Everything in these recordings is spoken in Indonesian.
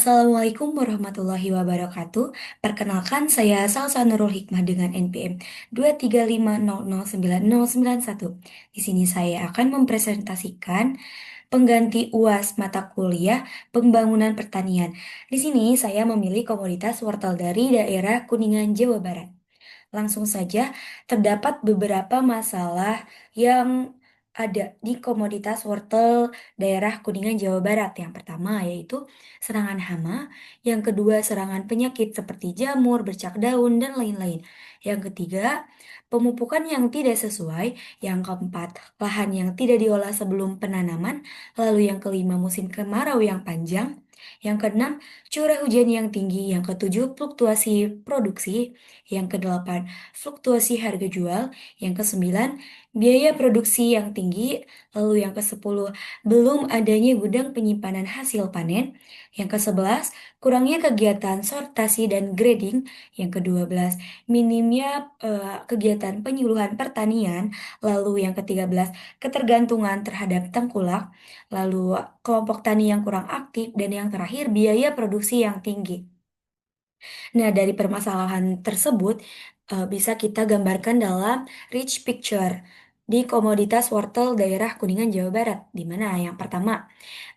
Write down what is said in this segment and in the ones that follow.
Assalamualaikum warahmatullahi wabarakatuh. Perkenalkan, saya Salsa Nurul Hikmah dengan NPM 235009091. Di sini saya akan mempresentasikan pengganti UAS mata kuliah Pembangunan Pertanian. Di sini saya memilih komoditas wortel dari daerah Kuningan, Jawa Barat. Langsung saja, terdapat beberapa masalah yang ada di komoditas wortel daerah Kuningan, Jawa Barat. Yang pertama yaitu serangan hama, yang kedua serangan penyakit seperti jamur, bercak daun, dan lain-lain. Yang ketiga, pemupukan yang tidak sesuai. Yang keempat, lahan yang tidak diolah sebelum penanaman. Lalu yang kelima, musim kemarau yang panjang. Yang keenam, curah hujan yang tinggi. Yang ketujuh, fluktuasi produksi. Yang kedelapan, fluktuasi harga jual. Yang kesembilan, biaya produksi yang tinggi. Lalu yang kesepuluh, belum adanya gudang penyimpanan hasil panen. Yang kesebelas, kurangnya kegiatan sortasi dan grading. Yang kedua belas, minimnya kegiatan penyuluhan pertanian. Lalu yang ketiga belas, ketergantungan terhadap tengkulak. Lalu kelompok tani yang kurang aktif. Dan yang terakhir, biaya produksi yang tinggi. Nah, dari permasalahan tersebut bisa kita gambarkan dalam rich picture di komoditas wortel daerah Kuningan, Jawa Barat. Di mana yang pertama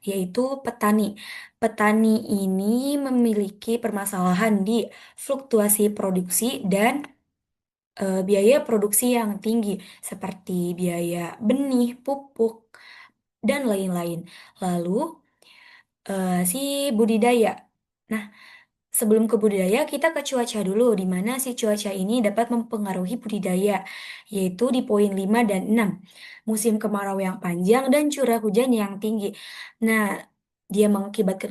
yaitu petani. Petani ini memiliki permasalahan di fluktuasi produksi dan biaya produksi yang tinggi seperti biaya benih, pupuk, dan lain-lain. Lalu si budidaya. Nah, sebelum ke budidaya, kita ke cuaca dulu, di mana si cuaca ini dapat mempengaruhi budidaya, yaitu di poin 5 dan 6. Musim kemarau yang panjang dan curah hujan yang tinggi. Nah, dia mengakibatkan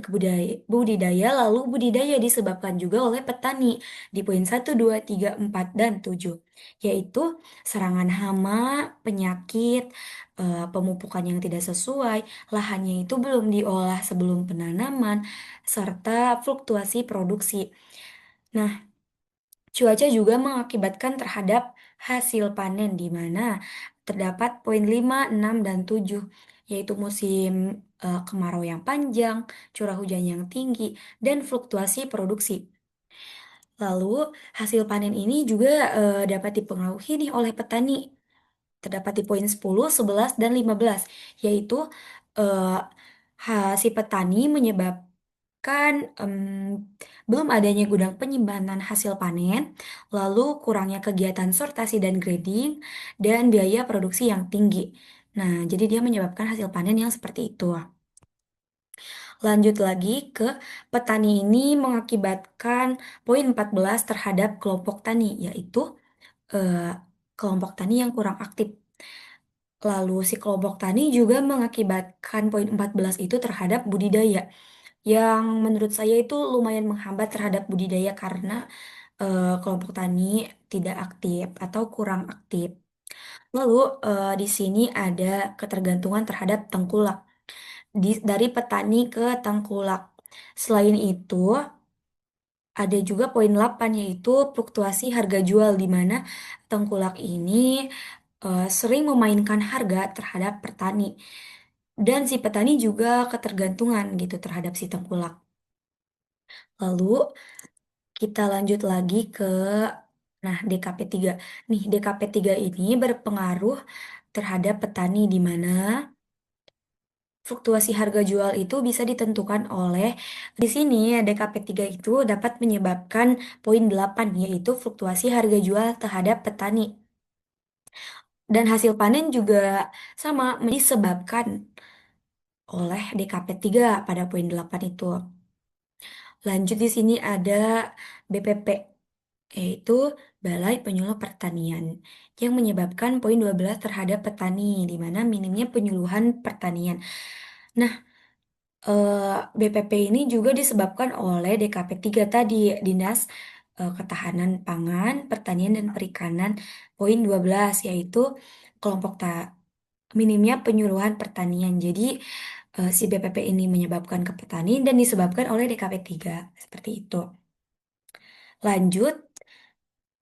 budidaya, lalu budidaya disebabkan juga oleh petani di poin 1, 2, 3, 4, dan 7, yaitu serangan hama, penyakit, pemupukan yang tidak sesuai, lahannya itu belum diolah sebelum penanaman, serta fluktuasi produksi. Nah, cuaca juga mengakibatkan terhadap hasil panen di mana terdapat poin 5, 6, dan 7, yaitu musim kemarau yang panjang, curah hujan yang tinggi, dan fluktuasi produksi. Lalu, hasil panen ini juga dapat dipengaruhi nih oleh petani. Terdapat di poin 10, 11, dan 15, yaitu eh, si petani menyebabkan belum adanya gudang penyimpanan hasil panen, lalu kurangnya kegiatan sortasi dan grading, dan biaya produksi yang tinggi. Nah, jadi dia menyebabkan hasil panen yang seperti itu. Lanjut lagi ke petani ini mengakibatkan poin 14 terhadap kelompok tani, yaitu eh, kelompok tani yang kurang aktif. Lalu si kelompok tani juga mengakibatkan poin 14 itu terhadap budidaya, yang menurut saya itu lumayan menghambat terhadap budidaya karena kelompok tani tidak aktif atau kurang aktif. Lalu di sini ada ketergantungan terhadap tengkulak dari petani ke tengkulak. Selain itu, ada juga poin 8 yaitu fluktuasi harga jual di mana tengkulak ini sering memainkan harga terhadap petani. Dan si petani juga ketergantungan gitu terhadap si tengkulak. Lalu kita lanjut lagi ke DKP 3. Nih, DKP 3 ini berpengaruh terhadap petani di mana fluktuasi harga jual itu bisa ditentukan oleh di sini DKP 3 itu dapat menyebabkan poin 8 yaitu fluktuasi harga jual terhadap petani. Dan hasil panen juga sama disebabkan oleh DKP 3 pada poin 8 itu. Lanjut di sini ada BPP, yaitu Balai Penyuluh Pertanian, yang menyebabkan poin 12 terhadap petani, di mana minimnya penyuluhan pertanian. Nah, BPP ini juga disebabkan oleh DKP 3 tadi, Dinas Ketahanan Pangan, Pertanian, dan Perikanan, poin 12, yaitu kelompok minimnya penyuluhan pertanian. Jadi, si BPP ini menyebabkan ke petani dan disebabkan oleh DKP 3. Seperti itu. Lanjut,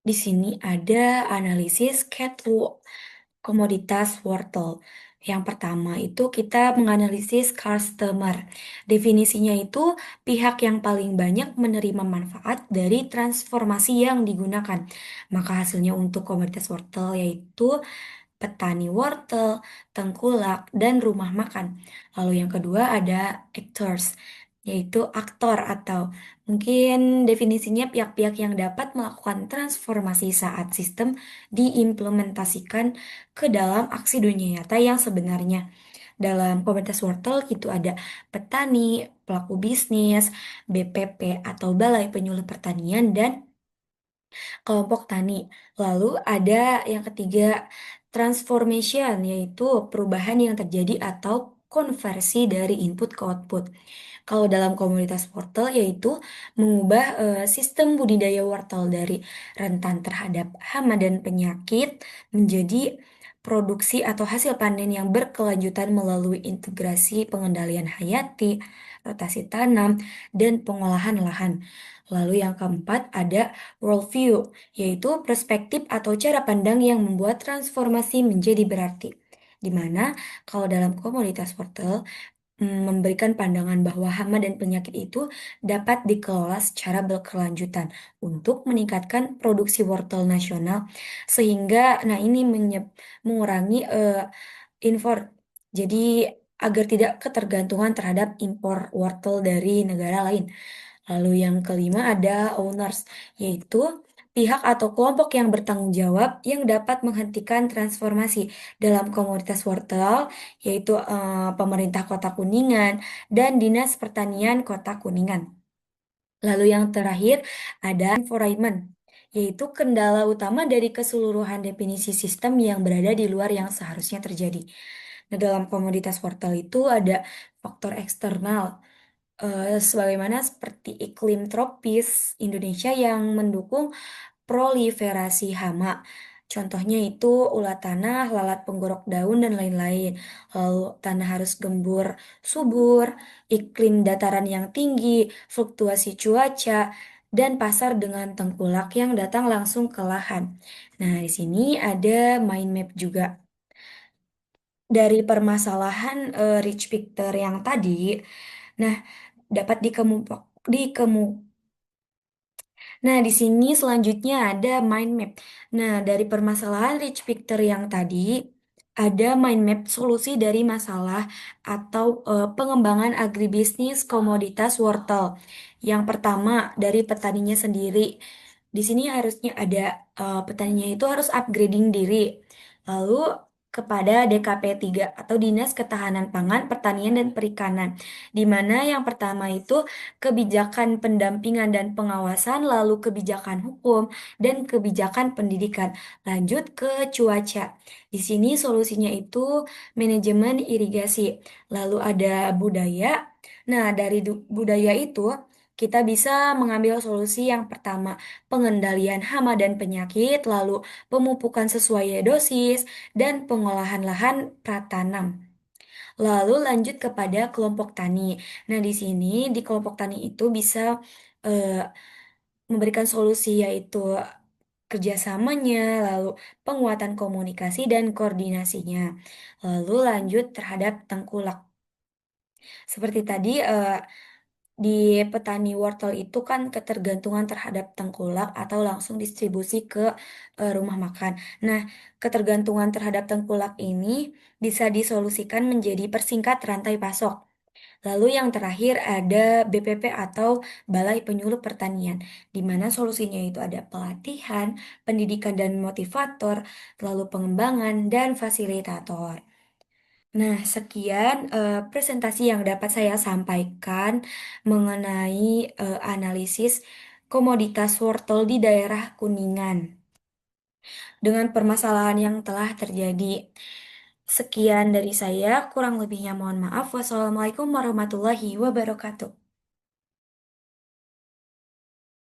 di sini ada analisis catwalk komoditas wortel, Yang pertama itu kita menganalisis customer. Definisinya itu pihak yang paling banyak menerima manfaat dari transformasi yang digunakan. Maka hasilnya untuk komoditas wortel yaitu petani wortel, tengkulak, dan rumah makan. Lalu yang kedua ada actors, yaitu aktor atau mungkin definisinya pihak-pihak yang dapat melakukan transformasi saat sistem diimplementasikan ke dalam aksi dunia nyata yang sebenarnya. Dalam komunitas wortel itu ada petani, pelaku bisnis, BPP atau Balai Penyuluh Pertanian, dan kelompok tani. Lalu ada yang ketiga, transformation, yaitu perubahan yang terjadi atau konversi dari input ke output. Kalau dalam komunitas wortel yaitu mengubah sistem budidaya wortel dari rentan terhadap hama dan penyakit menjadi produksi atau hasil panen yang berkelanjutan melalui integrasi pengendalian hayati, rotasi tanam, dan pengolahan lahan. Lalu yang keempat ada worldview, yaitu perspektif atau cara pandang yang membuat transformasi menjadi berarti. Di mana kalau dalam komunitas wortel memberikan pandangan bahwa hama dan penyakit itu dapat dikelola secara berkelanjutan untuk meningkatkan produksi wortel nasional sehingga nah ini mengurangi impor. Jadi agar tidak ketergantungan terhadap impor wortel dari negara lain. Lalu yang kelima ada owners, yaitu pihak atau kelompok yang bertanggung jawab yang dapat menghentikan transformasi dalam komunitas wortel, yaitu pemerintah Kota Kuningan dan Dinas Pertanian Kota Kuningan. Lalu yang terakhir ada environment, yaitu kendala utama dari keseluruhan definisi sistem yang berada di luar yang seharusnya terjadi. Nah, dalam komoditas wortel itu ada faktor eksternal, sebagaimana seperti iklim tropis Indonesia yang mendukung proliferasi hama. Contohnya itu ulat tanah, lalat penggorok daun, dan lain-lain. Lalu tanah harus gembur, subur, iklim dataran yang tinggi, fluktuasi cuaca, dan pasar dengan tengkulak yang datang langsung ke lahan. Nah, di sini ada mind map juga. Dari permasalahan Rich Victor yang tadi, nah dapat Nah, di sini selanjutnya ada mind map. Nah, dari permasalahan Rich Victor yang tadi, ada mind map solusi dari masalah atau pengembangan agribisnis komoditas wortel. Yang pertama, dari petaninya sendiri. Di sini harusnya ada petaninya itu harus upgrading diri. Lalu kepada DKP 3 atau Dinas Ketahanan Pangan, Pertanian dan Perikanan. Di mana yang pertama itu kebijakan pendampingan dan pengawasan, lalu kebijakan hukum, dan kebijakan pendidikan. Lanjut ke cuaca. Di sini solusinya itu manajemen irigasi. Lalu ada budaya. Nah, dari budaya itu kita bisa mengambil solusi yang pertama, pengendalian hama dan penyakit, lalu pemupukan sesuai dosis, dan pengolahan lahan pratanam. Lalu lanjut kepada kelompok tani. Nah, di sini di kelompok tani itu bisa eh, memberikan solusi yaitu kerjasamanya, lalu penguatan komunikasi dan koordinasinya. Lalu lanjut terhadap tengkulak. Seperti tadi di petani wortel itu kan ketergantungan terhadap tengkulak atau langsung distribusi ke rumah makan. Nah, ketergantungan terhadap tengkulak ini bisa disolusikan menjadi persingkat rantai pasok. Lalu yang terakhir ada BPP atau Balai Penyuluh Pertanian, di mana solusinya itu ada pelatihan, pendidikan dan motivator, lalu pengembangan dan fasilitator. Nah, sekian presentasi yang dapat saya sampaikan mengenai analisis komoditas wortel di daerah Kuningan dengan permasalahan yang telah terjadi. Sekian dari saya, kurang lebihnya mohon maaf. Wassalamualaikum warahmatullahi wabarakatuh.